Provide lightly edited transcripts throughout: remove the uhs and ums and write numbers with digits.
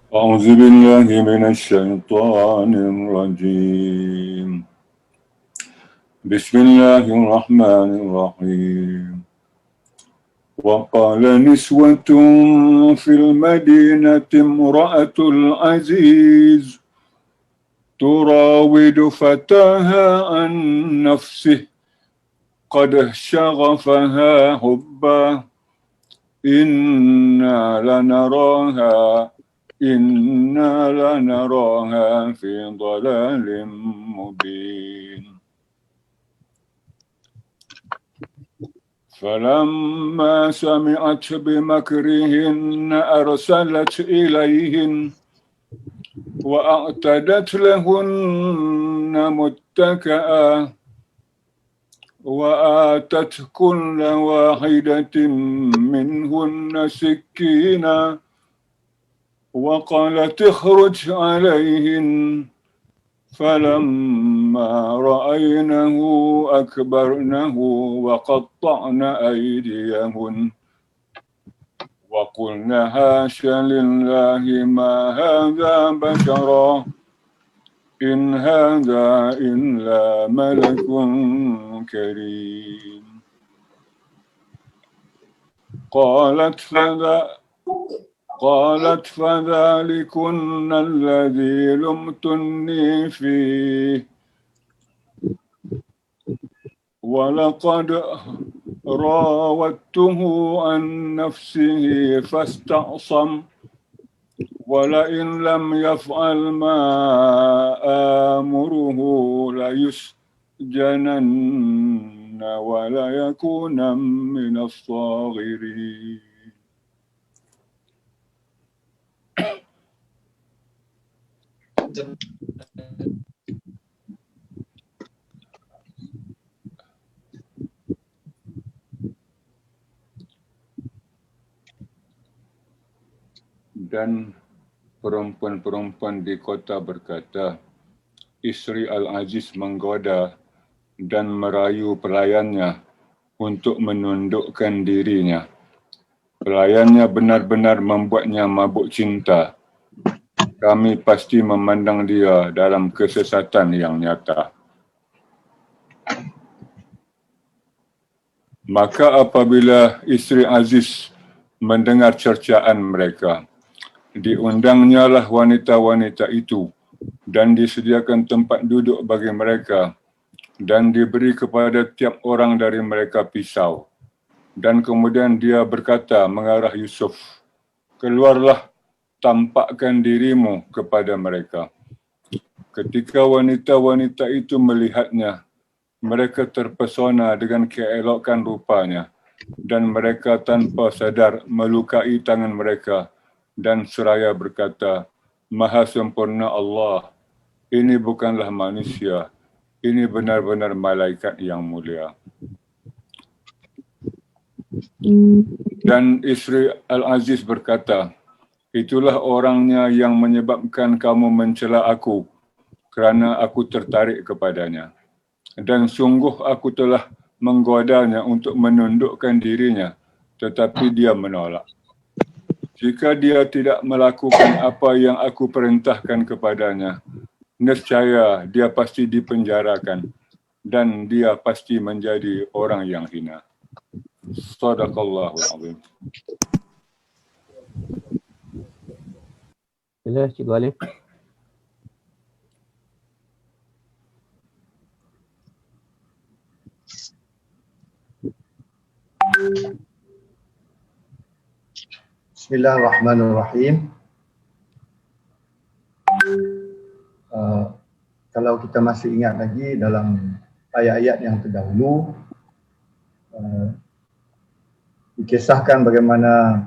أعوذ بالله من الشيطان الرجيم. بسم الله الرحمن الرحيم. وقال نسوة في المدينة امرأة العزيز تراود فتاها عن نفسه قد شغفها حبا إنا لنراها في ضلال مبين. فلما سمعت بمكرهن أرسلت إليهن وأعتدت لهن متكئا وآتت كل واحدة منهن سكينا وقالت اخرج عليهن فلما رأينه أكبرنه وقطعن أيديهن وقلن حاش لله ما هذا بشرا إن هذا إلا ملك كريم. قالت فذلكن الذي لمتني فيه ولقد راودته عن نفسه فاستعصم ولئن لم يفعل ما آمره ليسجنن وليكون من الصاغرين. Dan perempuan-perempuan di kota berkata, isteri Al-Aziz menggoda dan merayu pelayannya untuk menundukkan dirinya. Pelayannya benar-benar membuatnya mabuk cinta. Kami pasti memandang dia dalam kesesatan yang nyata. Maka apabila isteri Aziz mendengar cercaan mereka, diundangnya lah wanita-wanita itu dan disediakan tempat duduk bagi mereka dan diberi kepada tiap orang dari mereka pisau. Dan kemudian dia berkata mengarah Yusuf, keluarlah, tampakkan dirimu kepada mereka. Ketika wanita-wanita itu melihatnya, mereka terpesona dengan keelokan rupanya dan mereka tanpa sadar melukai tangan mereka dan seraya berkata, Maha sempurna Allah, ini bukanlah manusia, ini benar-benar malaikat yang mulia. Dan isteri Al-Aziz berkata, itulah orangnya yang menyebabkan kamu mencela aku kerana aku tertarik kepadanya. Dan sungguh aku telah menggodanya untuk menundukkan dirinya, tetapi dia menolak. Jika dia tidak melakukan apa yang aku perintahkan kepadanya, nescaya dia pasti dipenjarakan dan dia pasti menjadi orang yang hina. Sadaqallahul azim. Sila Cikgu Alif. Bismillahirrahmanirrahim. Kalau kita masih ingat lagi dalam ayat-ayat yang terdahulu, dikisahkan bagaimana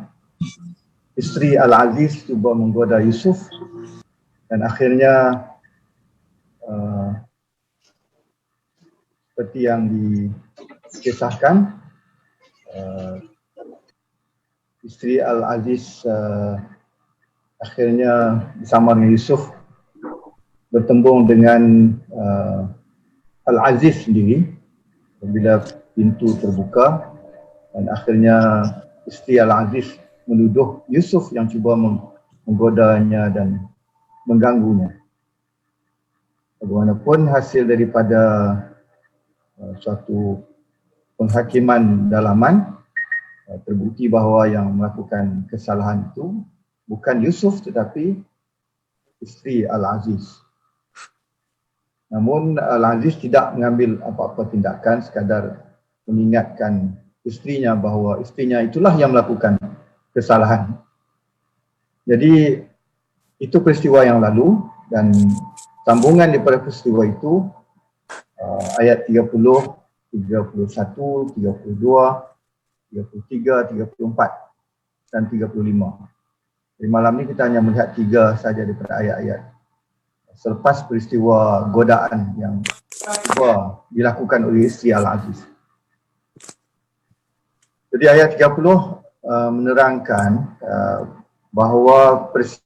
isteri Al-Aziz cuba menggoda Yusuf dan akhirnya seperti yang dikisahkan, isteri Al-Aziz akhirnya bersama dengan Yusuf bertembung dengan Al-Aziz sendiri bila pintu terbuka dan akhirnya isteri Al-Aziz menuduh Yusuf yang cuba menggodanya dan mengganggunya. Bagaimanapun hasil daripada suatu penghakiman dalaman, terbukti bahawa yang melakukan kesalahan itu bukan Yusuf tetapi isteri Al-Aziz. Namun Al-Aziz tidak mengambil apa-apa tindakan, sekadar mengingatkan isterinya bahawa isterinya itulah yang melakukan kesalahan. Jadi itu peristiwa yang lalu, dan sambungan daripada peristiwa itu ayat 30, 31, 32, 33, 34 dan 35. Jadi malam ni kita hanya melihat 3 saja daripada ayat-ayat selepas peristiwa godaan yang dilakukan oleh isteri Al-Aziz. Jadi ayat 30 menerangkan bahawa peristiwa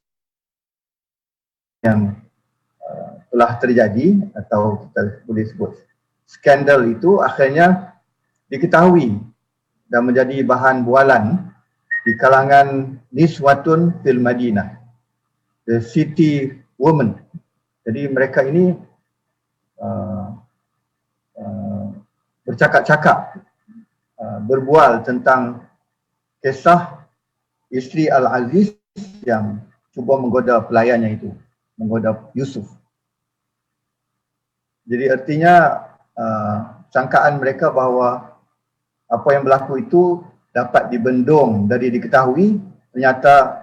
yang telah terjadi atau kita boleh sebut skandal itu akhirnya diketahui dan menjadi bahan bualan di kalangan niswatun fil Madinah, the city women. Jadi mereka ini bercakap-cakap, berbual tentang kisah isteri Al-Aziz yang cuba menggoda pelayannya itu, menggoda Yusuf. Jadi artinya sangkaan mereka bahawa apa yang berlaku itu dapat dibendung dari diketahui, ternyata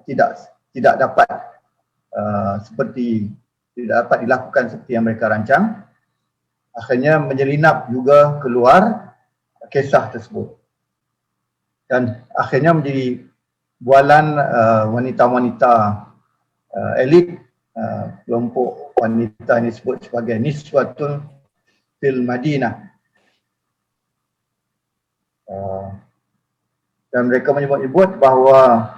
tidak dapat tidak dapat dilakukan seperti yang mereka rancang. Akhirnya menyelinap juga keluar kisah tersebut, dan akhirnya menjadi bualan wanita-wanita elit, kelompok wanita ini disebut sebagai niswatun fil Madinah. Dan mereka menyebut bahawa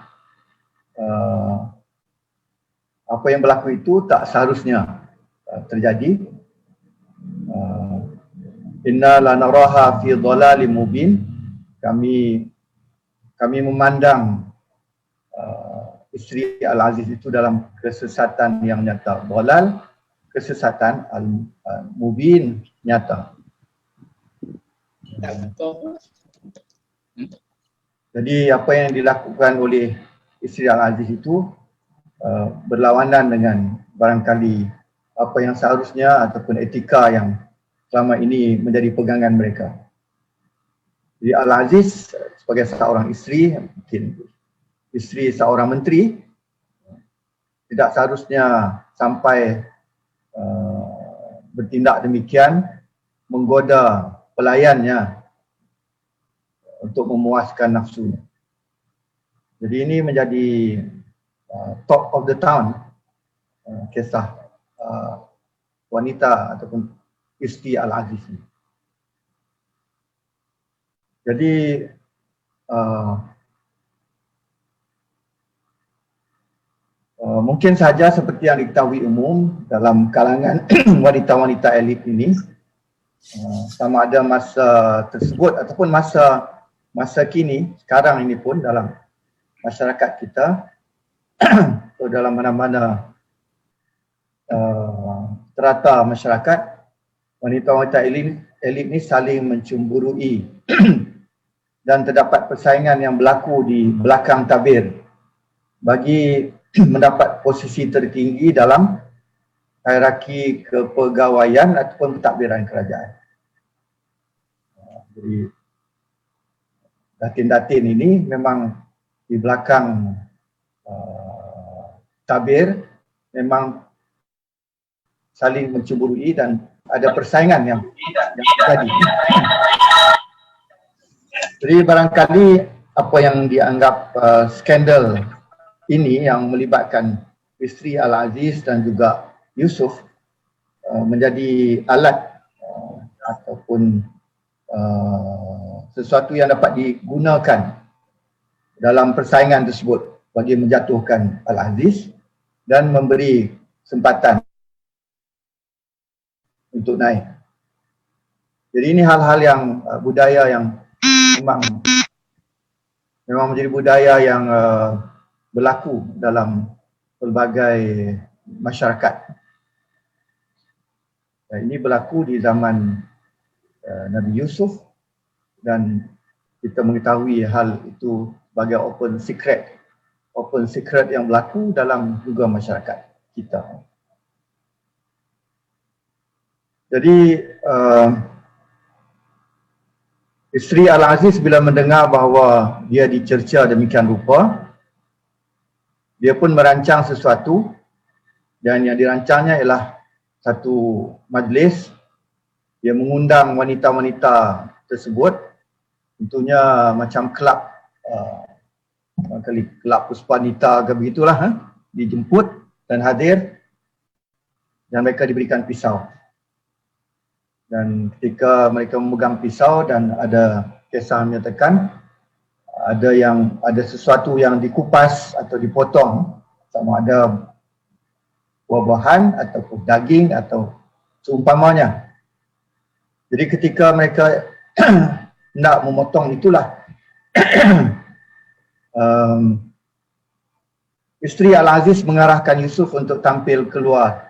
apa yang berlaku itu tak seharusnya terjadi. Inna lanaraha fi dhalalim mubin. Kami memandang isteri Al-Aziz itu dalam kesesatan yang nyata. Dhalal, kesesatan, al-mubin, nyata. Jadi apa yang dilakukan oleh isteri Al-Aziz itu berlawanan dengan barangkali apa yang seharusnya ataupun etika yang selama ini menjadi pegangan mereka. Jadi Al-Aziz sebagai seorang isteri, mungkin isteri seorang menteri, tidak seharusnya sampai bertindak demikian, menggoda pelayannya untuk memuaskan nafsunya. Jadi ini menjadi talk of the town, kisah wanita ataupun isteri Al-Aziz. Jadi mungkin saja seperti yang diketahui umum dalam kalangan wanita-wanita elit ini, sama ada masa tersebut ataupun masa kini, sekarang ini pun dalam masyarakat kita atau dalam mana-mana strata masyarakat, wanita-wanita elit ini saling mencemburui dan terdapat persaingan yang berlaku di belakang tabir bagi mendapat posisi tertinggi dalam hierarki kepegawaian ataupun pentadbiran kerajaan. Jadi datin-datin ini memang di belakang tabir memang saling mencemburui dan ada persaingan yang terjadi. Jadi barangkali apa yang dianggap skandal ini yang melibatkan isteri Al-Aziz dan juga Yusuf menjadi alat ataupun sesuatu yang dapat digunakan dalam persaingan tersebut bagi menjatuhkan Al-Aziz dan memberi kesempatan untuk naik. Jadi ini hal-hal yang budaya yang memang menjadi budaya yang berlaku dalam pelbagai masyarakat. Ini berlaku di zaman Nabi Yusuf dan kita mengetahui hal itu sebagai open secret yang berlaku dalam juga masyarakat kita. Jadi isteri Al-Aziz bila mendengar bahawa dia dicerca demikian rupa, dia pun merancang sesuatu, dan yang dirancangnya ialah satu majlis. Dia mengundang wanita-wanita tersebut, tentunya macam kelab kelab Puspanita ke begitulah, dijemput dan hadir, dan mereka diberikan pisau. Dan ketika mereka memegang pisau dan ada kisah menyatakan ada sesuatu yang dikupas atau dipotong, sama ada buah-buahan ataupun daging atau seumpamanya. Jadi ketika mereka nak memotong itulah isteri Al-Aziz mengarahkan Yusuf untuk tampil keluar.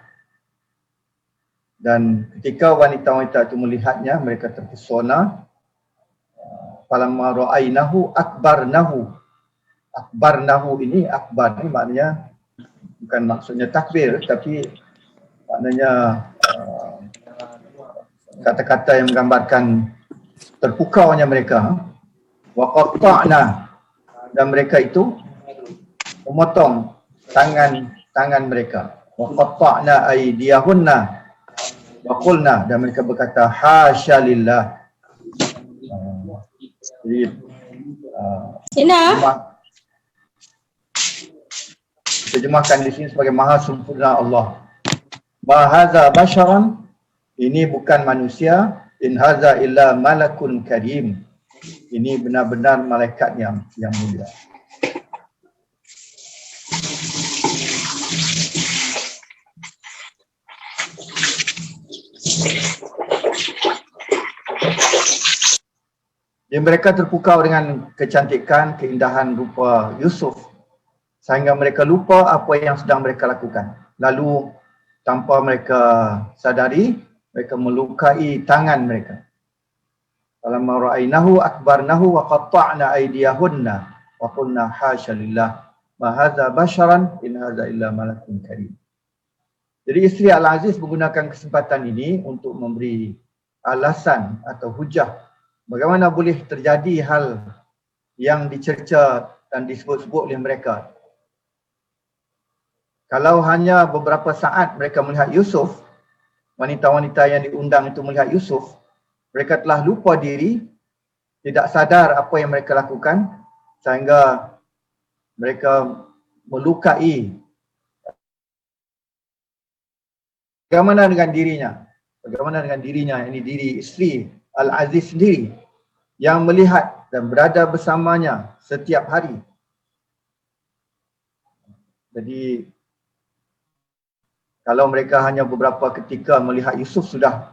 Dan ketika wanita-wanita itu melihatnya, mereka terpesona. Falamma ra'ainahu akbarnahu. Akbarnahu ini, akbar ini maknanya bukan maksudnya takbir, tapi maknanya kata-kata yang menggambarkan terpukaunya mereka. Wa qatta'na, dan mereka itu memotong tangan mereka. Wa qatta'na aydiyahunna wa qulna, dan mereka berkata hasya lillah. Jadi terjemahkan di sini sebagai maha sempurna Allah. Ma hadza basharan, ini bukan manusia, in hadza illa malakun karim, ini benar-benar malaikat yang mulia. Jadi mereka terpukau dengan kecantikan, keindahan rupa Yusuf, sehingga mereka lupa apa yang sedang mereka lakukan. Lalu tanpa mereka sadari, mereka melukai tangan mereka. Falamma ra'ainahu akbarnahu wa qatta'na aydiyahunna wa qulna hasya lillah ma hadza basharan in hadza illa malakun karim. Jadi isteri Al-Aziz menggunakan kesempatan ini untuk memberi alasan atau hujah bagaimana boleh terjadi hal yang dicerca dan disebut-sebut oleh mereka. Kalau hanya beberapa saat mereka melihat Yusuf, wanita-wanita yang diundang itu melihat Yusuf, mereka telah lupa diri, tidak sadar apa yang mereka lakukan, sehingga mereka melukai. Bagaimana dengan dirinya? Bagaimana dengan dirinya, ini diri isteri Al-Aziz sendiri yang melihat dan berada bersamanya setiap hari. Jadi kalau mereka hanya beberapa ketika melihat Yusuf sudah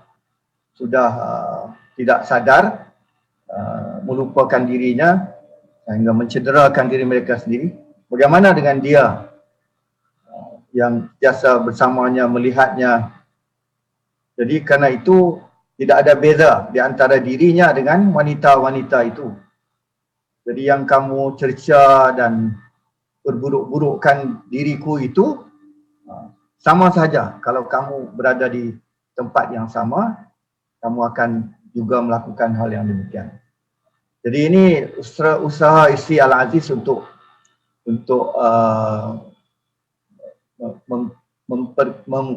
tidak sadar, melupakan dirinya sehingga mencederakan diri mereka sendiri, bagaimana dengan dia yang biasa bersamanya, melihatnya? Jadi karena itu tidak ada beza di antara dirinya dengan wanita-wanita itu. Jadi yang kamu cerca dan berburuk-burukkan diriku itu sama saja. Kalau kamu berada di tempat yang sama, kamu akan juga melakukan hal yang demikian. Jadi ini usaha isteri Al-Aziz untuk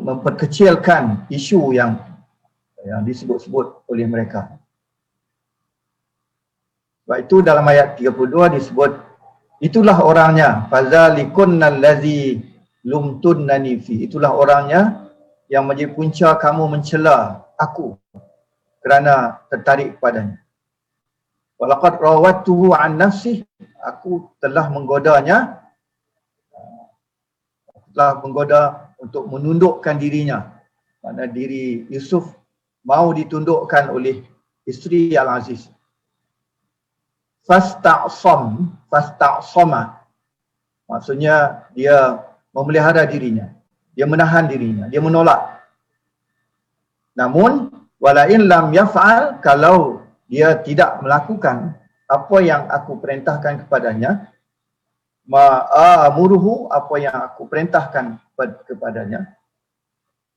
memperkecilkan isu yang disebut-sebut oleh mereka. Sebab itu dalam ayat 32 disebut, itulah orangnya, fazalikunna allazi lumtunnani fi, itulah orangnya yang menjadi punca kamu mencela aku kerana tertarik padanya. Walaqad rawattuhu an nafsih, aku telah menggodanya, untuk menundukkan dirinya. Mana diri Yusuf mau ditundukkan oleh isteri Al-Aziz. Fasta'sama, Maksudnya dia memelihara dirinya, dia menahan dirinya, dia menolak. Namun walain lam yaf'al, kalau dia tidak melakukan apa yang aku perintahkan kepadanya, ma'amuruhu, apa yang aku perintahkan kepadanya,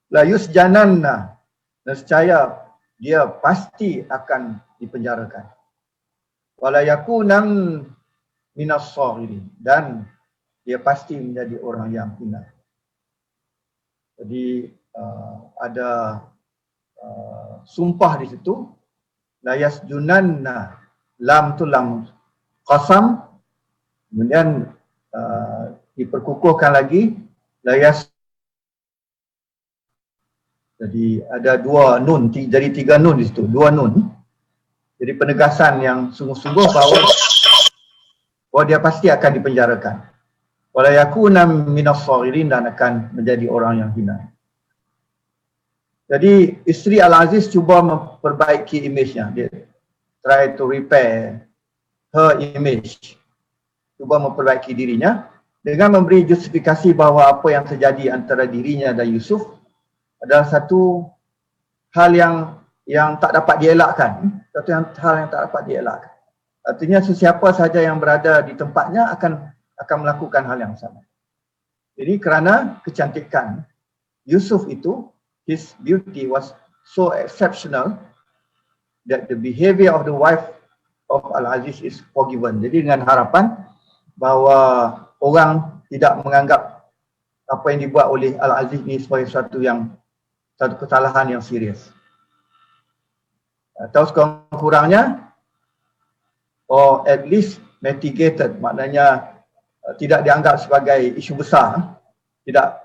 la yusjananna, nescaya dia pasti akan dipenjarakan. Wala yakunan minas sagirin, dan dia pasti menjadi orang yang hina. Jadi ada sumpah di situ, la yasjunanna, lam tu lam qasam, kemudian diperkukuhkan lagi la yas. Jadi ada dua nun, jadi 3 nun di situ, 2 nun. Jadi penegasan yang sungguh-sungguh bahwa dia pasti akan dipenjarakan. Wala yakuna minas sagirin, dan akan menjadi orang yang hina. Jadi isteri Al-Aziz cuba memperbaiki image-nya. Dia try to repair her image. Cuba memperbaiki dirinya dengan memberi justifikasi bahawa apa yang terjadi antara dirinya dan Yusuf adalah satu hal yang tak dapat dielakkan. Satu hal yang tak dapat dielakkan. Artinya sesiapa sahaja yang berada di tempatnya akan melakukan hal yang sama. Jadi kerana kecantikan Yusuf itu, his beauty was so exceptional that the behavior of the wife of Al-Aziz is forgiven. Jadi dengan harapan bahawa orang tidak menganggap apa yang dibuat oleh Al-Aziz ini sebagai satu kesalahan yang serius. Atau sekurang-kurangnya, or at least mitigated, maknanya tidak dianggap sebagai isu besar, tidak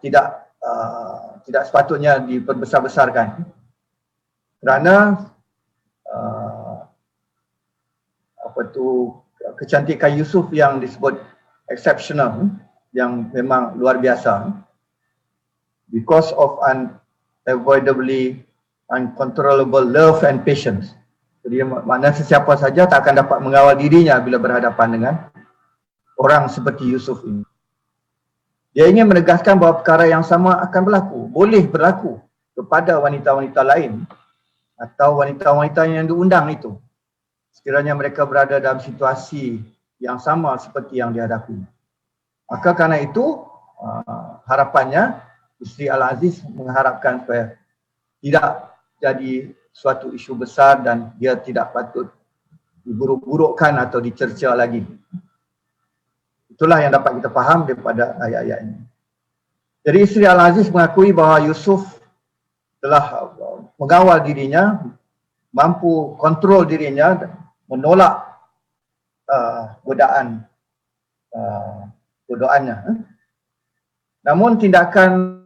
sepatutnya diperbesar-besarkan, kerana kecantikan Yusuf yang disebut exceptional, yang memang luar biasa, because of unavoidably uncontrollable love and patience. Jadi maknanya sesiapa saja tak akan dapat mengawal dirinya bila berhadapan dengan orang seperti Yusuf ini. Dia ingin menegaskan bahawa perkara yang sama akan berlaku, boleh berlaku kepada wanita-wanita lain atau wanita-wanita yang diundang itu, sekiranya mereka berada dalam situasi yang sama seperti yang dihadapi. Maka kerana itu harapannya isteri Al-Aziz mengharapkan supaya tidak jadi suatu isu besar dan dia tidak patut diburuk-burukkan atau dicerca lagi. Itulah yang dapat kita faham daripada ayat-ayat ini. Jadi isteri Al-Aziz mengakui bahawa Yusuf telah mengawal dirinya, mampu kontrol dirinya, menolak godaannya. Namun tindakan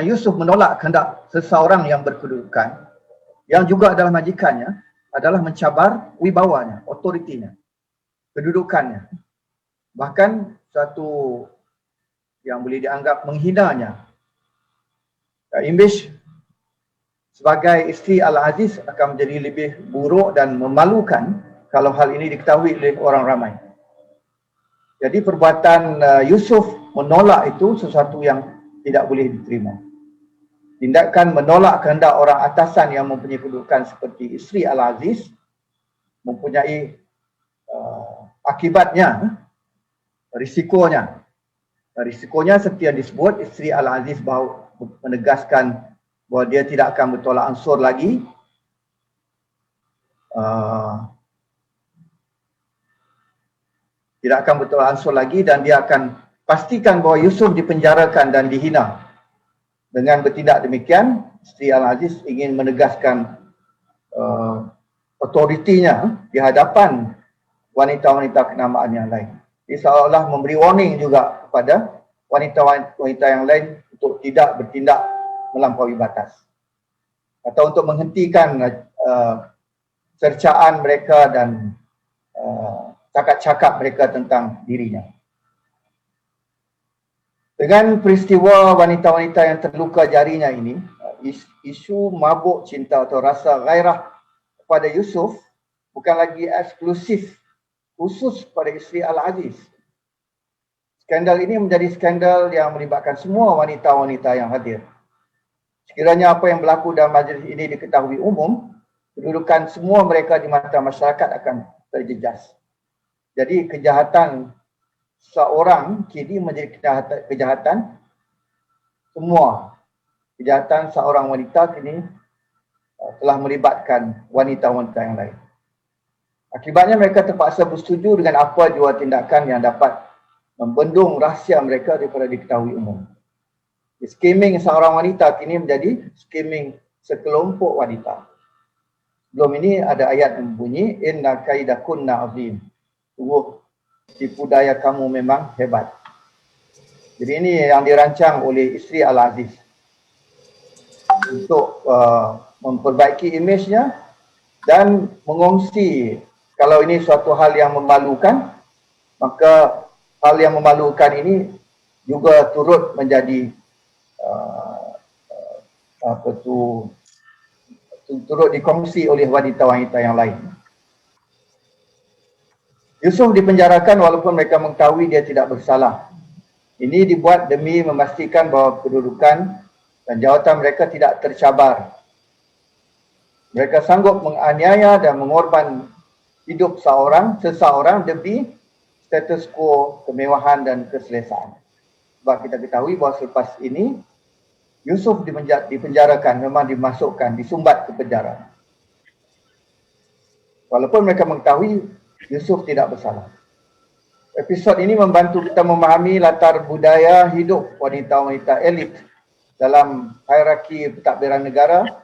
Yusuf menolak kehendak seseorang yang berkedudukan, yang juga adalah majikannya, adalah mencabar wibawanya, otoritinya, kedudukannya. Bahkan satu yang boleh dianggap menghinanya. Image sebagai isteri Al-Aziz akan menjadi lebih buruk dan memalukan kalau hal ini diketahui oleh orang ramai. Jadi perbuatan Yusuf menolak itu sesuatu yang tidak boleh diterima. Tindakan menolak kehendak orang atasan yang mempunyai kedudukan seperti isteri Al-Aziz mempunyai akibatnya, risikonya. Risikonya seperti yang disebut, isteri Al-Aziz menegaskan bahawa dia tidak akan bertolak ansur lagi. Tidak akan bertolak ansur lagi, dan dia akan pastikan bahawa Yusuf dipenjarakan dan dihina. Dengan bertindak demikian, isteri Al-Aziz ingin menegaskan otoritinya di hadapan wanita-wanita kenamaan yang lain. Dia seolah-olah memberi warning juga kepada wanita-wanita yang lain untuk tidak bertindak melampaui batas, atau untuk menghentikan cercaan mereka dan cakap-cakap mereka tentang dirinya. Dengan peristiwa wanita-wanita yang terluka jarinya ini, isu mabuk cinta atau rasa gairah kepada Yusuf bukan lagi eksklusif khusus pada isteri Al-Aziz. Skandal ini menjadi skandal yang melibatkan semua wanita-wanita yang hadir. Sekiranya apa yang berlaku dalam majlis ini diketahui umum, kedudukan semua mereka di mata masyarakat akan terjejas. Jadi kejahatan seorang kini menjadi kejahatan semua. Kejahatan seorang wanita kini telah melibatkan wanita-wanita yang lain. Akibatnya mereka terpaksa bersetuju dengan apa jua tindakan yang dapat membendung rahsia mereka daripada diketahui umum. Skimming seorang wanita kini menjadi skimming sekelompok wanita. Sebelum ini ada ayat yang berbunyi, inna kaidakunna azim. Sungguh tipu daya kamu memang hebat. Jadi ini yang dirancang oleh isteri Al-Aziz untuk memperbaiki imejnya dan mengongsi kalau ini suatu hal yang memalukan, maka hal yang memalukan ini juga turut menjadi turut dikongsi oleh wanita-wanita yang lain. Yusuf dipenjarakan walaupun mereka mengetahui dia tidak bersalah. Ini dibuat demi memastikan bahawa kedudukan dan jawatan mereka tidak tercabar. Mereka sanggup menganiaya dan mengorban hidup seseorang demi status quo, kemewahan dan keselesaan. Sebab kita ketahui bahawa selepas ini Yusuf dipenjarakan, memang dimasukkan, disumbat ke penjara. Walaupun mereka mengetahui Yusuf tidak bersalah. Episod ini membantu kita memahami latar budaya hidup wanita-wanita elit dalam hierarki pentadbiran negara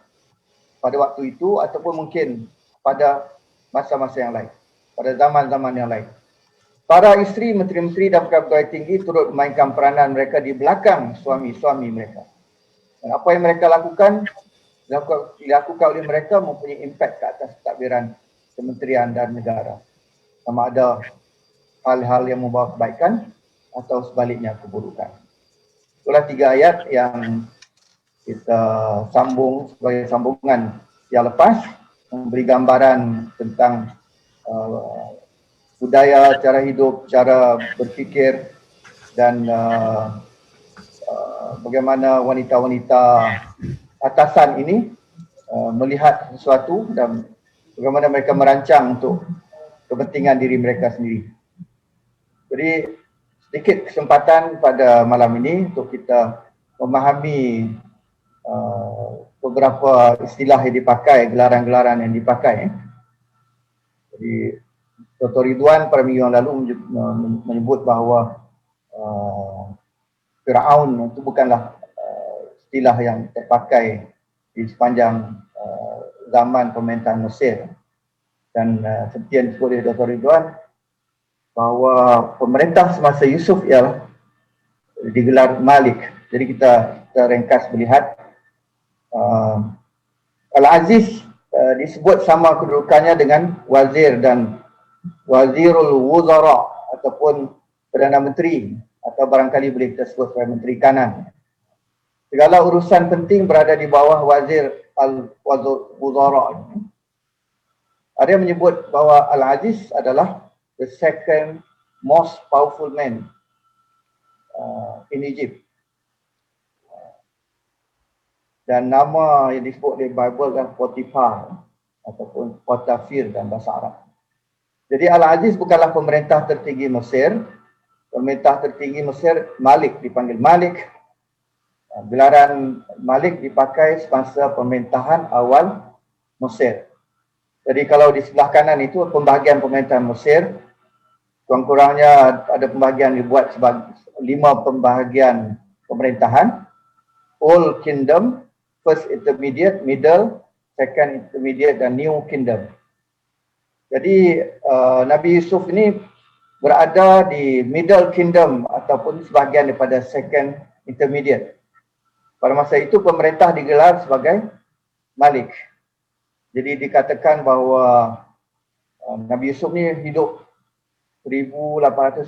pada waktu itu ataupun mungkin pada masa-masa yang lain, pada zaman-zaman yang lain. Para isteri, menteri-menteri dan pegawai tinggi turut memainkan peranan mereka di belakang suami-suami mereka. Dan apa yang mereka lakukan dilakukan oleh mereka mempunyai impak ke atas pentadbiran kementerian dan negara. Sama ada hal-hal yang membawa kebaikan atau sebaliknya keburukan. Itulah 3 ayat yang kita sambung sebagai sambungan yang lepas, memberi gambaran tentang budaya, cara hidup, cara berfikir dan bagaimana wanita-wanita atasan ini melihat sesuatu dan bagaimana mereka merancang untuk kepentingan diri mereka sendiri. Jadi sedikit kesempatan pada malam ini untuk kita memahami beberapa istilah yang dipakai, gelaran-gelaran yang dipakai. Jadi Dr. Ridwan pada minggu yang lalu menyebut bahawa Firaun itu bukanlah istilah yang terpakai di sepanjang zaman pemerintahan Mesir. Dan seperti yang disebut oleh Dr. Ridwan, bahawa pemerintah semasa Yusuf ialah digelar Malik. Jadi kita ringkas melihat Al-Aziz disebut sama kedudukannya dengan wazir dan wazirul wuzara ataupun Perdana Menteri, atau barangkali boleh kita sebut sebagai Menteri Kanan. Segala urusan penting berada di bawah wazir al-wuzara. Ada yang menyebut bahawa Al-Aziz adalah the second most powerful man in Egypt. Dan nama yang disebut di Bible adalah Potiphar ataupun Potafir dalam bahasa Arab. Jadi Al-Aziz bukanlah pemerintah tertinggi Mesir. Pemerintah tertinggi Mesir, Malik, dipanggil Malik. Gelaran Malik dipakai semasa pemerintahan awal Mesir. Jadi kalau di sebelah kanan itu pembahagian pemerintahan Mesir, kurang-kurangnya ada pembahagian dibuat sebagai 5 pembahagian pemerintahan. Old Kingdom, First Intermediate, Middle, Second Intermediate dan New Kingdom. Jadi Nabi Yusuf ini berada di Middle Kingdom ataupun sebahagian daripada Second Intermediate. Pada masa itu pemerintah digelar sebagai Malik. Jadi dikatakan bahawa Nabi Yusuf ni hidup 1898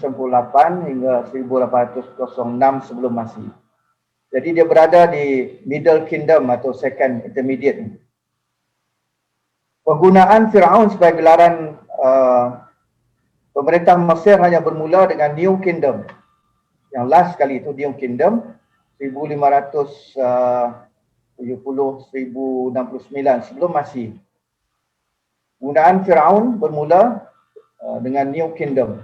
hingga 1806 sebelum Masihi. Jadi dia berada di Middle Kingdom atau Second Intermediate. Penggunaan Firaun sebagai gelaran Pemerintah Mesir hanya bermula dengan New Kingdom. Yang last kali itu New Kingdom 1570-1069 sebelum Masih. Penggunaan Firaun bermula dengan New Kingdom.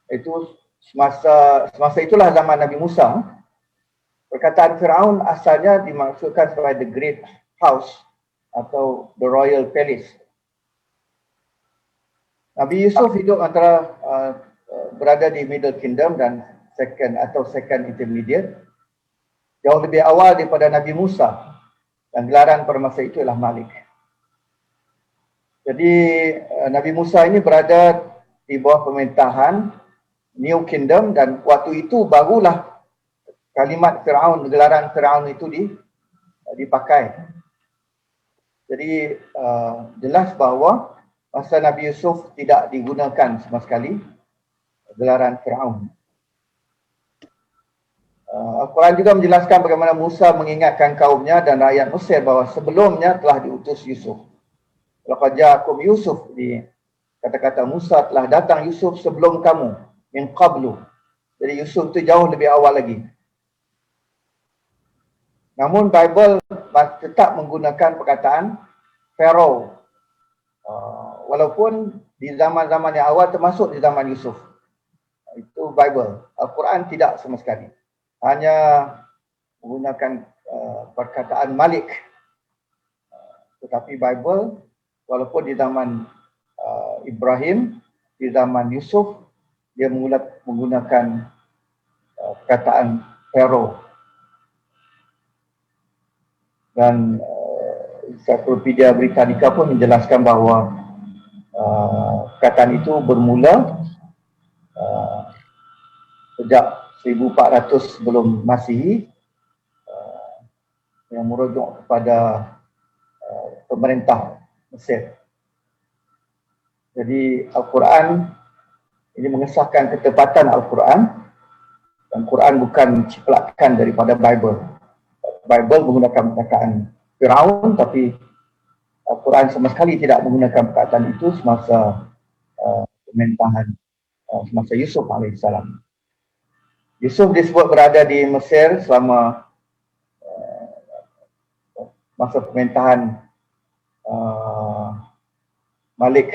Itu semasa itulah zaman Nabi Musa. Perkataan Firaun asalnya dimaksudkan sebagai the Great House atau the Royal Palace. Nabi Yusuf hidup antara berada di Middle Kingdom dan second intermediate, jauh lebih awal daripada Nabi Musa, dan gelaran pada masa itu ialah Malik. Jadi Nabi Musa ini berada di bawah pemerintahan New Kingdom, dan waktu itu barulah kalimat Firaun, gelaran Firaun itu dipakai. Jadi jelas bahawa masa Nabi Yusuf tidak digunakan sama sekali gelaran Firaun. Al-Quran juga menjelaskan bagaimana Musa mengingatkan kaumnya dan rakyat Mesir bahawa sebelumnya telah diutus Yusuf. Laqad ja'akum Yusuf, di kata-kata Musa, telah datang Yusuf sebelum kamu, min qablu. Jadi Yusuf itu jauh lebih awal lagi. Namun Bible tetap menggunakan perkataan Pharaoh. Walaupun di zaman-zaman yang awal termasuk di zaman Yusuf. Itu Bible. Al-Quran tidak sama sekali. Hanya menggunakan perkataan Malik. Tetapi Bible, walaupun di zaman Ibrahim, di zaman Yusuf, dia menggunakan perkataan Pharaoh. Dan Encyclopedia Britannica pun menjelaskan bahawa perkataan itu bermula sejak 1400 sebelum Masihi, yang merujuk kepada pemerintah Mesir. Jadi Al-Quran ini mengesahkan ketepatan Al-Quran, dan Quran bukan ciplakan daripada Bible. Bible menggunakan perkataan Firaun, tapi Al-Quran sama sekali tidak menggunakan perkataan itu semasa pemerintahan semasa Yusuf AS. Yusuf disebut berada di Mesir selama masa pemerintahan Malik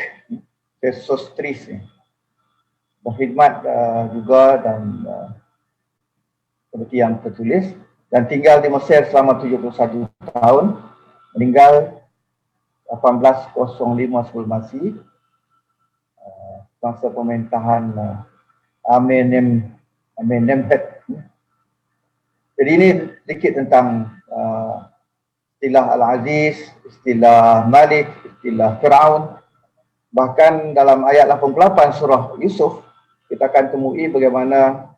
Sosostris, berkhidmat juga dan seperti yang tertulis, dan tinggal di Mesir selama 71 tahun, meninggal 1805 sebelum Masih, masa pemerintahan Amenemhet. Jadi ini sedikit tentang istilah Al-Aziz, istilah Malik, istilah Firaun. Bahkan dalam ayat 88 surah Yusuf, kita akan temui bagaimana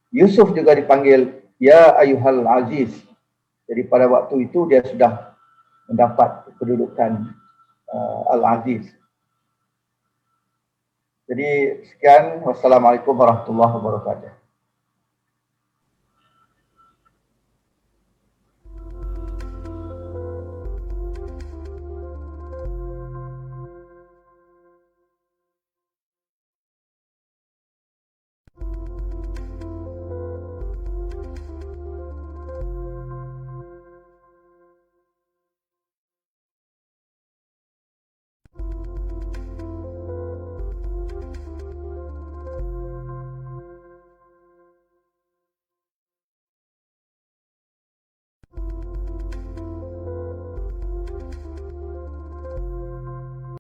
Yusuf juga dipanggil Ya Ayyuhal Aziz. Jadi pada waktu itu dia sudah mendapat kedudukan Al-Aziz. Jadi sekian, wassalamualaikum warahmatullahi wabarakatuh.